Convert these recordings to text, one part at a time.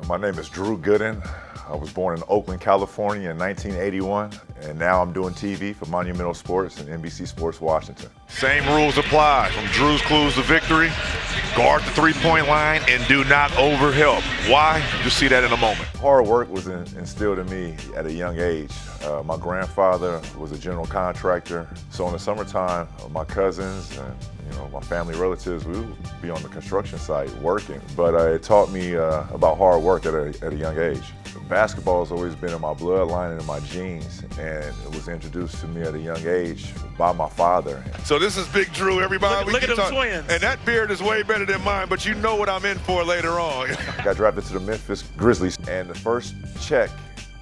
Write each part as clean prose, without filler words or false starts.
My name is Gooden. I was born in Oakland, California in 1981, and now I'm doing TV for Monumental Sports and NBC Sports Washington. Same rules apply from Drew's Clues to victory. Guard the three-point line and do not overhelp. Why? You'll see that in a moment. Hard work was instilled in me at a young age. My grandfather was a general contractor, so in the summertime, my cousins and my family relatives, we would be on the construction site working. But it taught me about hard work at a young age. Basketball has always been in my bloodline and in my genes, and it was introduced to me at a young age by my father. So this is Big Drew, everybody. Look at them twins. And that beard is way better than mine, but you know what I'm in for later on. I got drafted to the Memphis Grizzlies, and the first check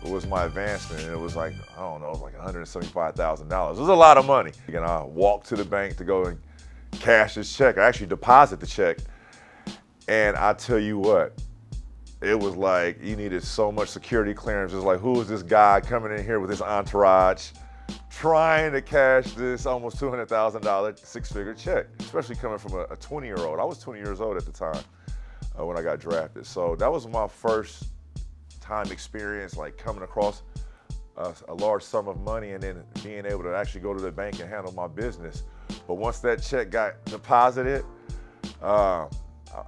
was my advancement, and it was like, I don't know, like $175,000. It was a lot of money. And I walked to the bank to go and cash this check. I actually deposit the check, and I tell you what, it was like you needed so much security clearance. It was like, who is this guy coming in here with his entourage trying to cash this almost $200,000 six-figure check, especially coming from a 20-year-old. I was 20 years old at the time when I got drafted. So that was my first time experience, like coming across a large sum of money and then being able to actually go to the bank and handle my business. But once that check got deposited,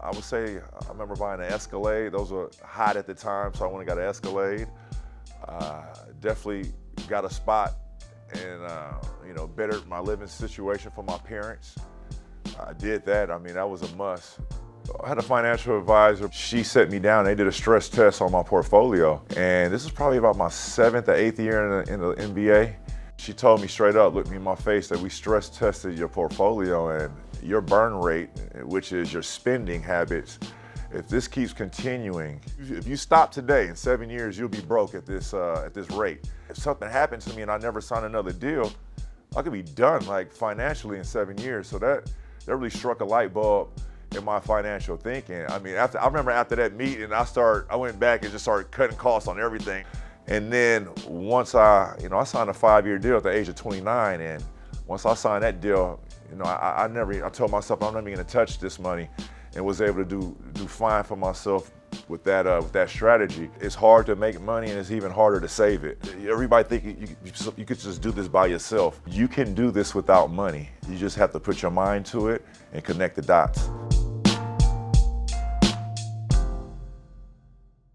I would say I remember buying an Escalade. Those were hot at the time, so I went and got an Escalade. Definitely got a spot and bettered my living situation for my parents. I did that. I mean, that was a must. I had a financial advisor. She set me down. They did a stress test on my portfolio, and this is probably about my 7th or 8th year in the NBA. She told me straight up, looked me in my face, that we stress tested your portfolio and your burn rate, which is your spending habits. If this keeps continuing, if you stop today, in 7 years, you'll be broke at this rate. If something happens to me and I never sign another deal, I could be done, like, financially in 7 years. So that really struck a light bulb in my financial thinking. I mean, I remember after that meeting, I went back and just started cutting costs on everything. And then once I signed a 5-year deal at the age of 29, and once I signed that deal, I told myself I'm never gonna touch this money, and was able to do fine for myself with that strategy. It's hard to make money, and it's even harder to save it. Everybody think you could just do this by yourself. You can do this without money. You just have to put your mind to it and connect the dots.